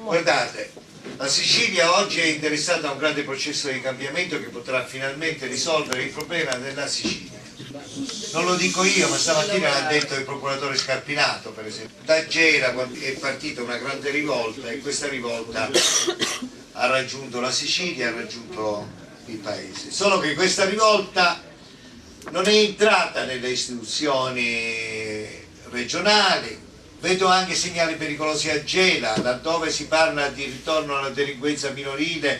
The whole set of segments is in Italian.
Guardate, la Sicilia oggi è interessata a un grande processo di cambiamento che potrà finalmente risolvere il problema della Sicilia. Non lo dico io, ma stamattina l'ha detto il procuratore Scarpinato, per esempio. Da Gela è partita una grande rivolta e questa rivolta ha raggiunto la Sicilia, ha raggiunto il paese. Solo che questa rivolta non è entrata nelle istituzioni regionali. Vedo anche segnali pericolosi a Gela, laddove si parla di ritorno alla delinquenza minorile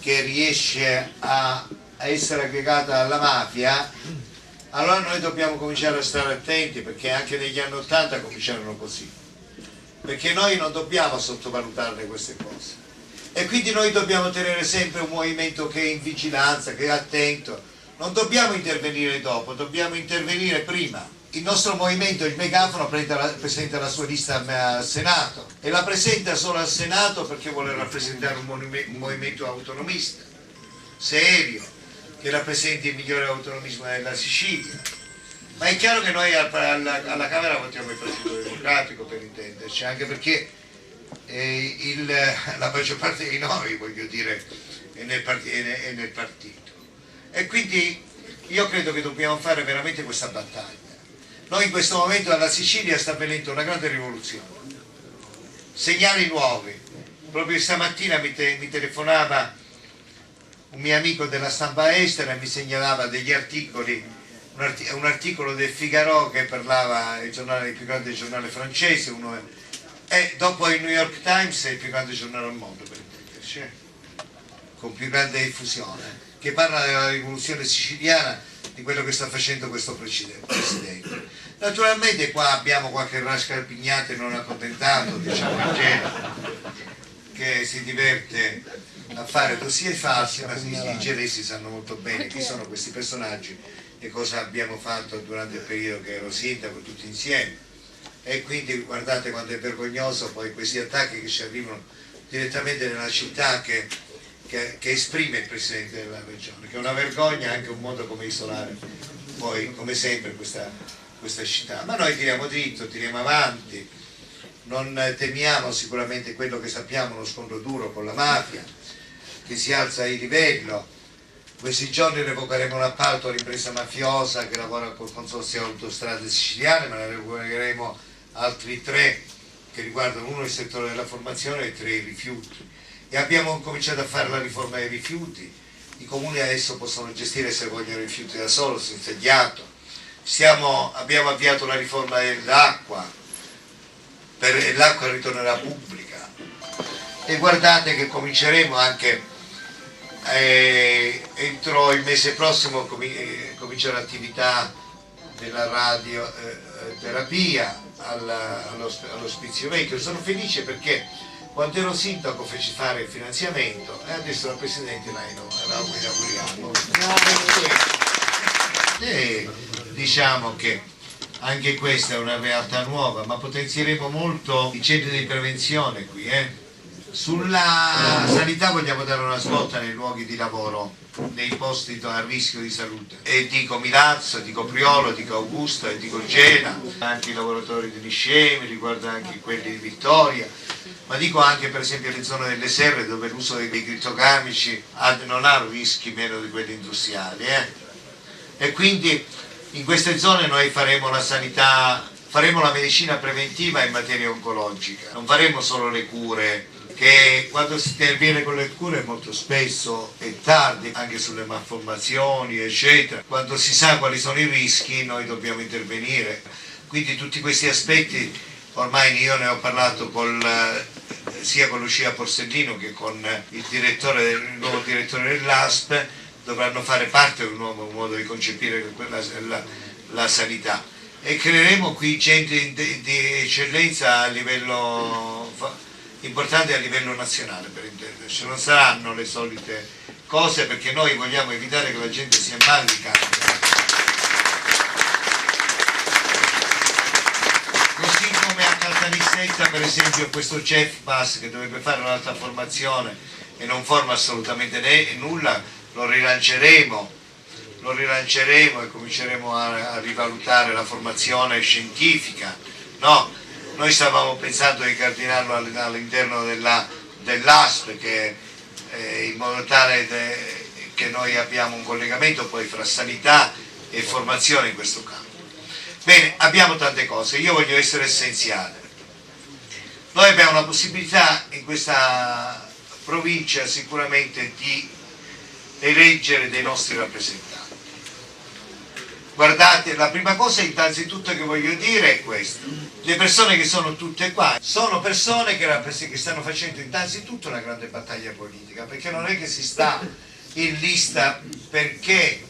che riesce a essere aggregata alla mafia. Allora noi dobbiamo cominciare a stare attenti, perché anche negli anni '80 cominciarono così, perché noi non dobbiamo sottovalutarle queste cose e quindi noi dobbiamo tenere sempre un movimento che è in vigilanza, che è attento, non dobbiamo intervenire dopo, dobbiamo intervenire prima. Il nostro movimento, il Megafono, presenta la sua lista al Senato e la presenta solo al Senato perché vuole rappresentare un movimento autonomista, serio, che rappresenti il migliore autonomismo della Sicilia. Ma è chiaro che noi alla Camera votiamo il Partito Democratico, per intenderci, anche perché la maggior parte di noi, voglio dire, è nel partito. E quindi io credo che dobbiamo fare veramente questa battaglia. Noi in questo momento alla Sicilia sta avvenendo una grande rivoluzione, segnali nuovi. Proprio stamattina mi telefonava un mio amico della stampa estera e mi segnalava degli articoli, un articolo del Figaro che parlava, il più grande giornale francese, e dopo il New York Times è il più grande giornale al mondo, per intenderci, con più grande diffusione, che parla della rivoluzione siciliana, di quello che sta facendo questo presidente. Naturalmente qua abbiamo qualche rascarpignate non accontentato, diciamo in genere, che si diverte a fare dossier falsi, ma i gelesi sanno molto bene chi sono questi personaggi e cosa abbiamo fatto durante il periodo che ero sindaco tutti insieme. E quindi guardate quanto è vergognoso poi questi attacchi che ci arrivano direttamente nella città che esprime il Presidente della Regione, che è una vergogna, anche un modo come isolare poi, come sempre, questa città. Ma noi tiriamo dritto, tiriamo avanti, non temiamo sicuramente quello che sappiamo, uno scontro duro con la mafia, che si alza di livello. Questi giorni revocheremo un appalto all'impresa mafiosa che lavora col Consorzio Autostrade Siciliane, ma ne revocheremo altri 3 che riguardano uno il settore della formazione e 3 i rifiuti. E abbiamo cominciato a fare la riforma dei rifiuti. I comuni adesso possono gestire, se vogliono, i rifiuti da solo, senza ghiaccio. Abbiamo avviato la riforma dell'acqua, l'acqua ritornerà pubblica. E guardate che cominceremo anche entro il mese prossimo comincia l'attività della radioterapia all'Ospizio Vecchio. Sono felice perché quando ero sindaco feci fare il finanziamento e adesso la Presidente la inauguriamo. E diciamo che anche questa è una realtà nuova, ma potenzieremo molto i centri di prevenzione qui. Sulla sanità vogliamo dare una svolta nei luoghi di lavoro, nei posti a rischio di salute. E dico Milazzo, dico Priolo, dico Augusta e dico Gela, anche i lavoratori di Niscemi, riguarda anche quelli di Vittoria, ma dico anche per esempio le zone delle serre dove l'uso dei crittocamici non ha rischi meno di quelli industriali. E quindi in queste zone noi faremo la sanità, faremo la medicina preventiva in materia oncologica, non faremo solo le cure, che quando si interviene con le cure molto spesso è tardi, anche sulle malformazioni eccetera, quando si sa quali sono i rischi noi dobbiamo intervenire. Quindi tutti questi aspetti ormai io ne ho parlato sia con Lucia Borsellino che con il nuovo direttore dell'ASP, dovranno fare parte di un nuovo modo di concepire la sanità e creeremo qui centri di eccellenza a livello importante, a livello nazionale, per intenderci. Non saranno le solite cose, perché noi vogliamo evitare che la gente sia male di cambio. Così come a Caltanissetta, per esempio, questo CEFPAS che dovrebbe fare un'altra formazione e non forma assolutamente nulla, lo rilanceremo e cominceremo a rivalutare la formazione scientifica, no? Noi stavamo pensando di cardinarlo all'interno dell'ASP, in modo tale che noi abbiamo un collegamento poi fra sanità e formazione in questo campo. Bene, abbiamo tante cose, io voglio essere essenziale. Noi abbiamo la possibilità in questa provincia sicuramente di eleggere dei nostri rappresentanti. Guardate, la prima cosa innanzitutto che voglio dire è questo: le persone che sono tutte qua sono persone che stanno facendo innanzitutto una grande battaglia politica, perché non è che si sta in lista perché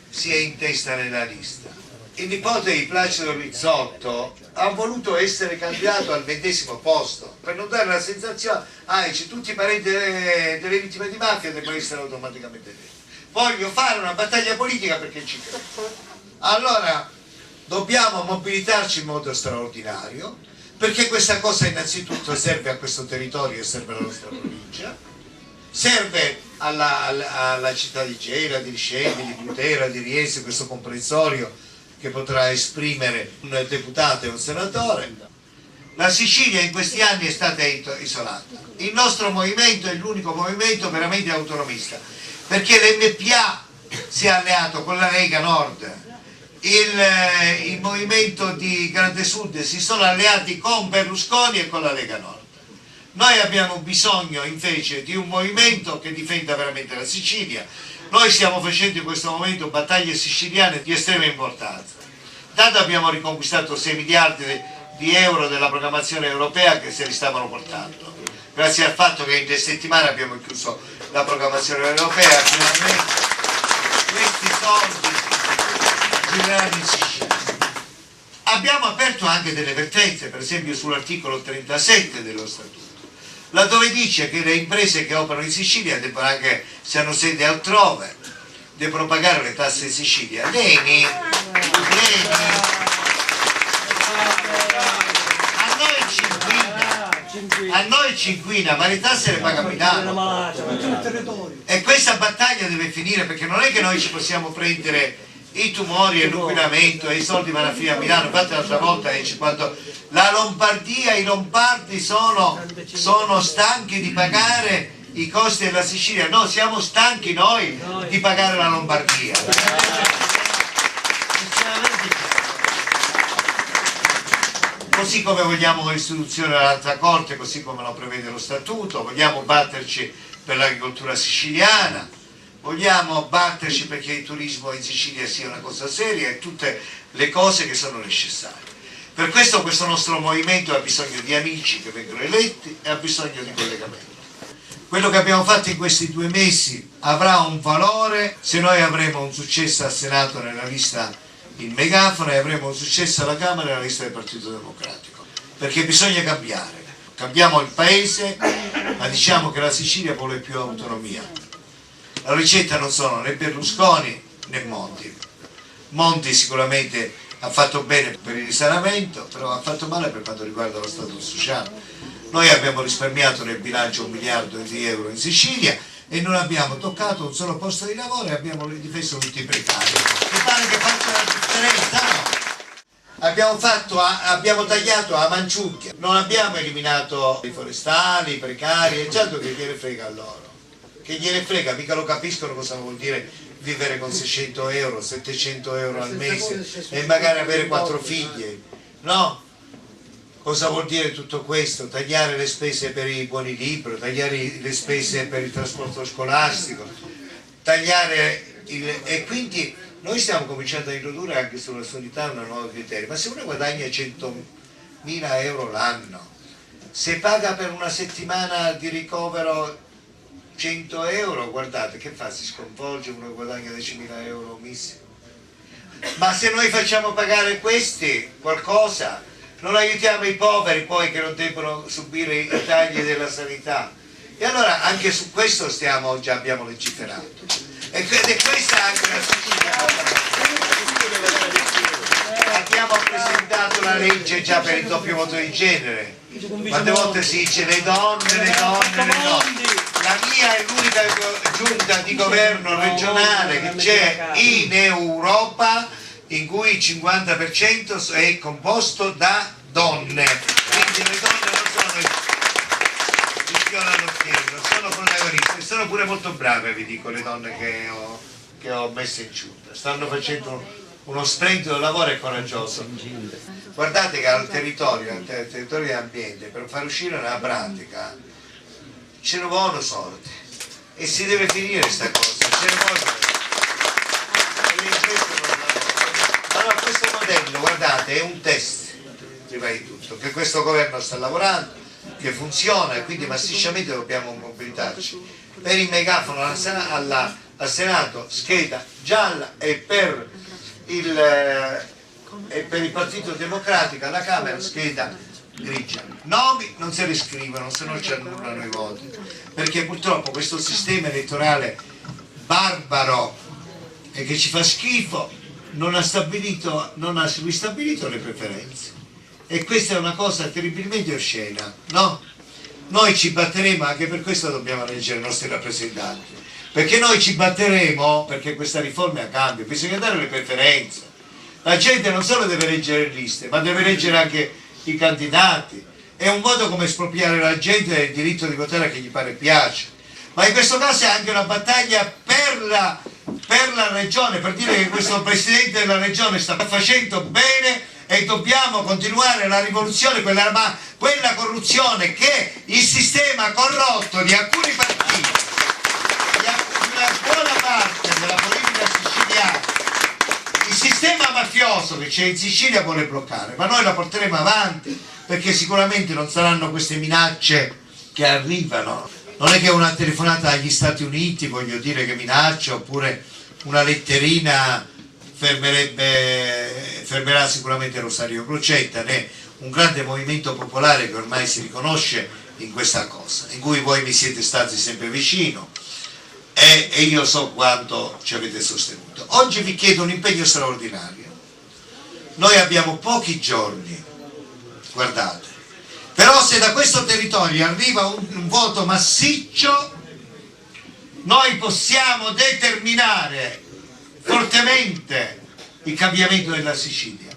si è in testa nella lista. Il nipote di Placido Rizzotto ha voluto essere candidato al 20° posto per non dare la sensazione che tutti i parenti delle vittime di mafia devono essere automaticamente eletti. Voglio fare una battaglia politica perché ci credo. Allora dobbiamo mobilitarci in modo straordinario, perché questa cosa innanzitutto serve a questo territorio e serve alla nostra provincia, serve alla città di Gela, di Risceglie, di Plutera, di Riese, questo comprensorio che potrà esprimere un deputato e un senatore. La Sicilia in questi anni è stata isolata. Il nostro movimento è l'unico movimento veramente autonomista, perché l'MPA si è alleato con la Lega Nord, il movimento di Grande Sud si sono alleati con Berlusconi e con la Lega Nord. Noi abbiamo bisogno invece di un movimento che difenda veramente la Sicilia. Noi stiamo facendo in questo momento battaglie siciliane di estrema importanza. Tanto abbiamo riconquistato 6 miliardi di euro della programmazione europea che se li stavano portando, grazie al fatto che in 3 settimane abbiamo chiuso la programmazione europea. Finalmente questi soldi gireranno in Sicilia. Abbiamo aperto anche delle vertenze, per esempio sull'articolo 37 dello Statuto, laddove dice che le imprese che operano in Sicilia devono, anche se hanno sede altrove, devono pagare le tasse in Sicilia. L'ENI a noi ci inquina, ma le tasse le paga Milano. E questa battaglia deve finire, perché non è che noi ci possiamo prendere i tumori e l'inquinamento e i soldi vanno a finire a Milano. Infatti l'altra volta quando la Lombardia, i lombardi sono stanchi di pagare i costi della Sicilia. No, siamo stanchi noi di pagare la Lombardia. Così come vogliamo l'istituzione dell'altra corte, così come lo prevede lo statuto, vogliamo batterci per l'agricoltura siciliana, vogliamo batterci perché il turismo in Sicilia sia una cosa seria e tutte le cose che sono necessarie. Per questo nostro movimento ha bisogno di amici che vengono eletti e ha bisogno di collegamento. Quello che abbiamo fatto in questi 2 mesi avrà un valore se noi avremo un successo al Senato nella lista il megafono e avremo un successo alla Camera nella lista del Partito Democratico, perché bisogna cambiare. Cambiamo il paese, ma diciamo che la Sicilia vuole più autonomia. La ricetta non sono né Berlusconi né Monti. Monti sicuramente ha fatto bene per il risanamento, però ha fatto male per quanto riguarda lo statuto sociale. Noi abbiamo risparmiato nel bilancio 1 miliardo di euro in Sicilia e non abbiamo toccato un solo posto di lavoro e abbiamo difeso tutti i precari. Mi pare che faccia la differenza, no? Abbiamo tagliato a manciucchia, non abbiamo eliminato i forestali, i precari, e certo che gliene frega a loro. Che gliene frega, mica lo capiscono cosa vuol dire vivere con 600 euro, 700 euro al mese e magari avere 4 figli, no? Cosa vuol dire tutto questo? Tagliare le spese per i buoni libri, tagliare le spese per il trasporto scolastico, e quindi noi stiamo cominciando a introdurre anche sulla sanità una nuova criterio. Ma se uno guadagna 100.000 euro l'anno, se paga per una settimana di ricovero 100 euro, guardate che fa? Si sconvolge, uno guadagna 10.000 euro missi. Ma se noi facciamo pagare questi qualcosa, non aiutiamo i poveri poi che non devono subire i tagli della sanità. E allora anche su questo già abbiamo legiferato. Ed è questa anche la Sicilia. Abbiamo presentato la legge già per il doppio voto di genere. Quante volte si dice le donne. La mia è l'unica giunta di governo regionale che c'è in Europa in cui il 50% è composto da donne. quindi le donne non sono il fiore all'occhiello, non sono protagoniste, sono pure molto brave, vi dico, le donne che ho messo in giunta, stanno facendo uno splendido lavoro e coraggioso. Guardate che al territorio dell'ambiente, per far uscire una pratica ce ne vuole sorte e si deve finire questa cosa, ce ne vuole. Allora questo modello, guardate, è un test prima di tutto, che questo governo sta lavorando, che funziona, e quindi massicciamente dobbiamo mobilitarci. Per il megafono al Senato scheda gialla e per il Partito Democratico alla Camera scheda grigia. Nomi non se ne scrivono, se no ci annullano i voti, perché purtroppo questo sistema elettorale barbaro e che ci fa schifo non ha ristabilito le preferenze, e questa è una cosa terribilmente oscena, no? Noi ci batteremo, anche per questo dobbiamo eleggere i nostri rappresentanti, perché noi ci batteremo perché questa riforma cambia, bisogna dare le preferenze. La gente non solo deve leggere le liste, ma deve leggere anche i candidati. È un modo come espropriare la gente del diritto di votare a chi gli pare e piace. Ma in questo caso è anche una battaglia per la regione, per dire che questo presidente della regione sta facendo bene e dobbiamo continuare la rivoluzione, quella corruzione che il sistema corrotto di alcuni partiti, di una buona parte della politica siciliana, il sistema mafioso che c'è in Sicilia vuole bloccare, ma noi la porteremo avanti, perché sicuramente non saranno queste minacce che arrivano. Non è che una telefonata agli Stati Uniti, voglio dire, che minaccia, oppure una letterina fermerà sicuramente Rosario Crocetta, né un grande movimento popolare che ormai si riconosce in questa cosa, in cui voi mi siete stati sempre vicino e io so quanto ci avete sostenuto. Oggi vi chiedo un impegno straordinario. Noi abbiamo pochi giorni, guardate, però se da questo territorio arriva un voto massiccio, noi possiamo determinare fortemente il cambiamento della Sicilia,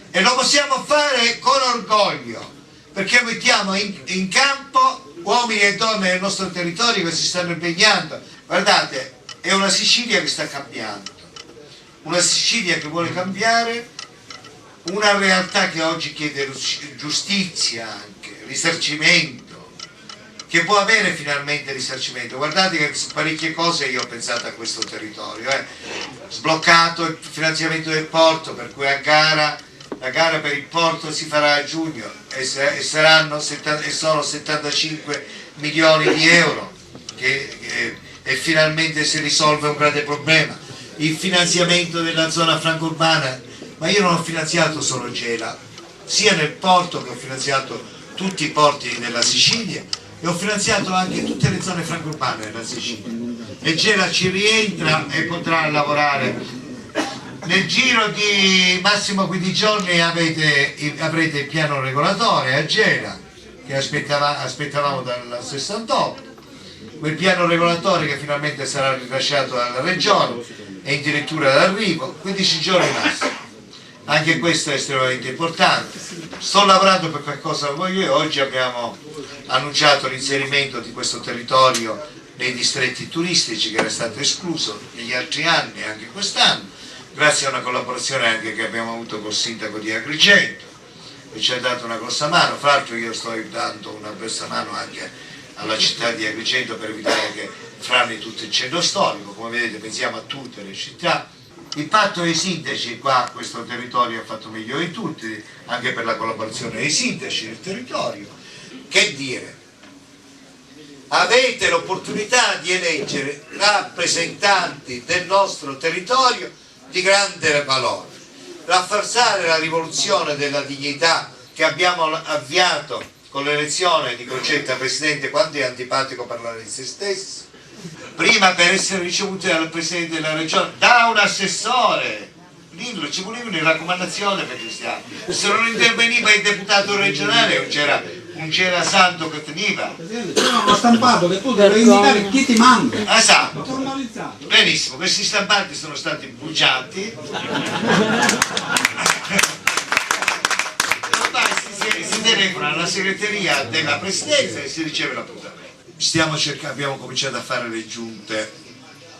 e lo possiamo fare con orgoglio, perché mettiamo in campo uomini e donne del nostro territorio che si stanno impegnando. Guardate, è una Sicilia che sta cambiando, una Sicilia che vuole cambiare, una realtà che oggi chiede giustizia, anche risarcimento, che può avere finalmente risarcimento. Guardate che su parecchie cose io ho pensato a questo territorio, sbloccato il finanziamento del porto, per cui la gara per il porto si farà a giugno e sono 75 milioni di euro e finalmente si risolve un grande problema. Il finanziamento della zona franco-urbana, ma io non ho finanziato solo Gela, sia nel porto che ho finanziato tutti i porti della Sicilia, e ho finanziato anche tutte le zone franco-urbane della Sicilia, e Gela ci rientra e potrà lavorare. Nel giro di massimo 15 giorni avrete il piano regolatore a Gela, che aspettavamo dal 68, quel piano regolatore che finalmente sarà rilasciato dalla regione e addirittura d'arrivo, 15 giorni massimo. Anche questo è estremamente importante. Sto lavorando per qualcosa voglio io. Oggi abbiamo annunciato l'inserimento di questo territorio nei distretti turistici, che era stato escluso negli altri anni e anche quest'anno, grazie a una collaborazione anche che abbiamo avuto col sindaco di Agrigento, che ci ha dato una grossa mano. Fra l'altro io sto dando una grossa mano anche alla città di Agrigento per evitare che frani tutto il centro storico. Come vedete pensiamo a tutte le città. Il patto dei sindaci qua, questo territorio ha fatto meglio di tutti, anche per la collaborazione dei sindaci del territorio. Che dire? Avete l'opportunità di eleggere rappresentanti del nostro territorio di grande valore, rafforzare la rivoluzione della dignità che abbiamo avviato con l'elezione di Crocetta Presidente, quando è antipatico parlare di se stesso, prima per essere ricevuti dal Presidente della Regione, da un assessore, dillo, ci voleva una raccomandazione per Cristiano, se non interveniva il deputato regionale non c'era santo che teniva. Ho stampato che tu devi indicare chi ti manda. Esatto. Formalizzato. Benissimo, questi stampanti sono stati bruciati. Ormai si deve telefono alla segreteria della presidenza e si riceve l'appuntamento. Abbiamo cominciato a fare le giunte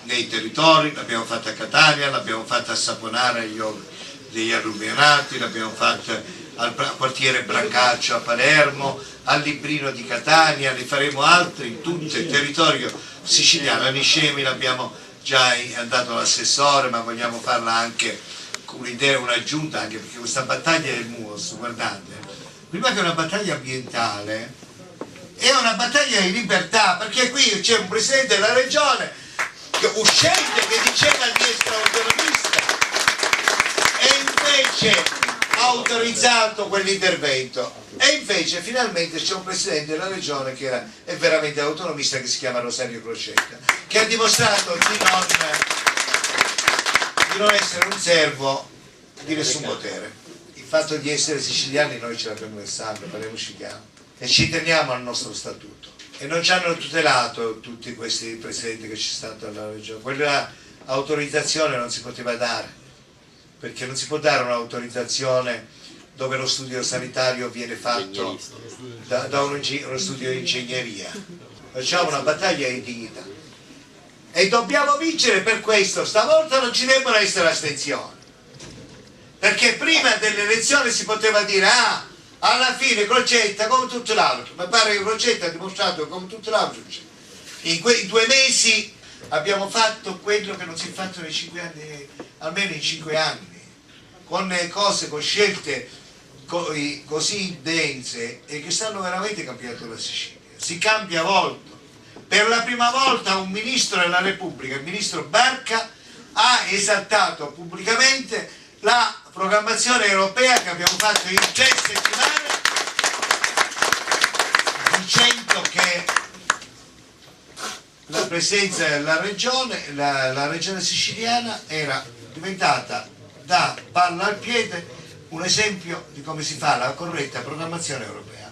nei territori, l'abbiamo fatta a Catania, l'abbiamo fatta a Saponara degli Arrubianati, l'abbiamo fatta al quartiere Brancaccio a Palermo, al Librino di Catania, ne faremo altri in tutto il territorio siciliano. A Niscemi l'abbiamo già dato l'assessore, ma vogliamo farla anche con un'idea, una giunta, anche perché questa battaglia del MUOS, guardate, prima che una battaglia ambientale è una battaglia di libertà, perché qui c'è un presidente della regione uscente che diceva di essere autonomista e invece ha autorizzato quell'intervento, e invece finalmente c'è un presidente della regione che è veramente autonomista, che si chiama Rosario Crocetta, che ha dimostrato di non essere un servo di nessun potere. Il fatto di essere siciliani noi ce l'abbiamo nel sangue, parliamoci chiaro, e ci teniamo al nostro statuto, e non ci hanno tutelato tutti questi presidenti che c'è stato alla regione. Quella autorizzazione non si poteva dare, perché non si può dare un'autorizzazione dove lo studio sanitario viene fatto da uno studio di ingegneria. Facciamo una battaglia di dignità e dobbiamo vincere. Per questo stavolta non ci debbono essere astensioni, perché prima delle elezioni si poteva dire alla fine Crocetta come tutto l'altro. Mi pare che Crocetta ha dimostrato che come tutto l'altro in quei 2 mesi abbiamo fatto quello che non si è fatto nei 5 anni, almeno in 5 anni, con cose, con scelte così dense e che stanno veramente cambiando la Sicilia. Si cambia volto. Per la prima volta un ministro della Repubblica, il ministro Barca, ha esaltato pubblicamente la programmazione europea che abbiamo fatto in 3 settimane, dicendo che la presenza della regione, la regione siciliana era diventata da palla al piede un esempio di come si fa la corretta programmazione europea.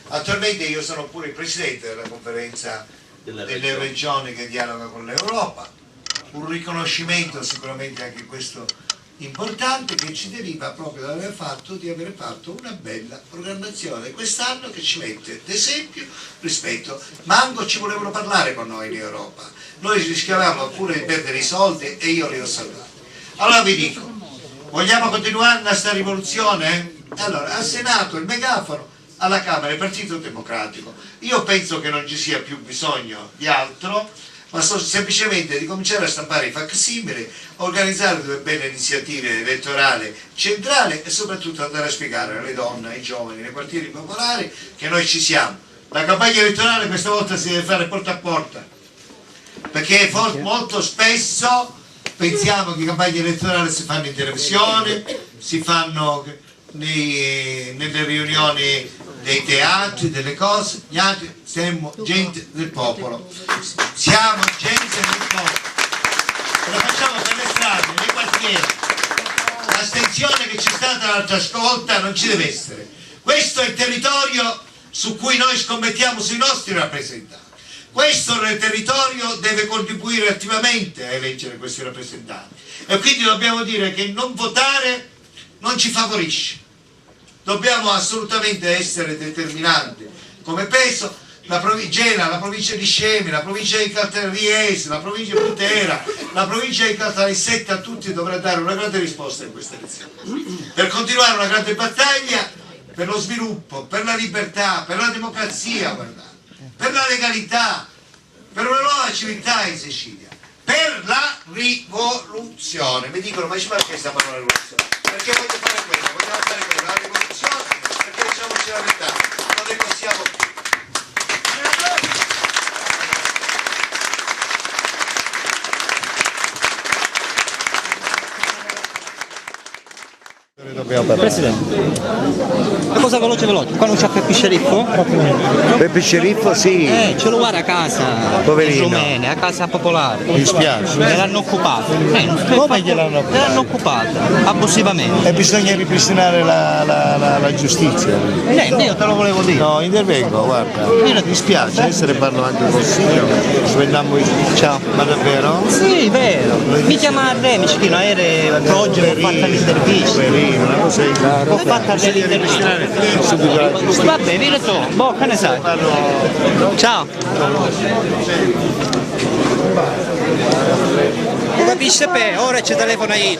Attualmente io sono pure il presidente della conferenza delle regioni che dialoga con l'Europa, un riconoscimento sicuramente anche questo importante, che ci deriva proprio di aver fatto una bella programmazione quest'anno, che ci mette d'esempio rispetto. Manco ci volevano parlare con noi in Europa, noi rischiavamo pure di perdere i soldi e io li ho salvati. Allora vi dico, vogliamo continuare questa rivoluzione? Allora, al Senato il megafono, alla Camera il Partito Democratico. Io penso che non ci sia più bisogno di altro, ma semplicemente di cominciare a stampare i facsimili, organizzare 2 belle iniziative elettorali centrali e soprattutto andare a spiegare alle donne, ai giovani, nei quartieri popolari che noi ci siamo. La campagna elettorale questa volta si deve fare porta a porta, perché molto spesso pensiamo che le campagne elettorali si fanno in televisione, si fanno nelle riunioni dei teatri, delle cose. Gli altri siamo gente del popolo, siamo gente del popolo, lo facciamo per le strade, nei quartieri. L'astensione che c'è stata l'altra volta non ci deve essere. Questo è il territorio su cui noi scommettiamo sui nostri rappresentanti. Questo nel territorio deve contribuire attivamente a eleggere questi rappresentanti, e quindi dobbiamo dire che non votare non ci favorisce. Dobbiamo assolutamente essere determinanti come peso. La provincia di Scemi, la provincia di Caltanissetta, la provincia di Matera, la provincia di Caltanissetta, a tutti dovrà dare una grande risposta in questa elezione, per continuare una grande battaglia per lo sviluppo, per la libertà, per la democrazia, guardate, per la legalità, per una nuova civiltà in Sicilia, per la rivoluzione. Mi dicono, ma ci fa questa parola rivoluzione? Perché voglio fare quello, vogliamo fare quello, la rivoluzione, perché diciamoci la verità, non ne possiamo più. Presidente, una cosa veloce, qua non c'è Peppe Sceriffo? Peppe Sceriffo sì. Ce lo guarda a casa, Poverino. in Rumene, a casa popolare. Mi spiace. Me l'hanno occupato. Come gliel'hanno occupato? Me l'hanno occupato, abusivamente. E bisogna ripristinare la giustizia. Io te lo volevo dire. No, intervengo, guarda. Mi spiace, essere parlo anche col signore. Spendammo ciao, ma davvero? Sì, vero. Mi chiama Remici, che non era oggi, ho fatto l'intervista. Poverino, tu sei Ho fatto dell'intervista. subito la giustizia. Vabbè, dillo tu, boh, che ne sai? Ciao. Capisci per ora ci telefona io.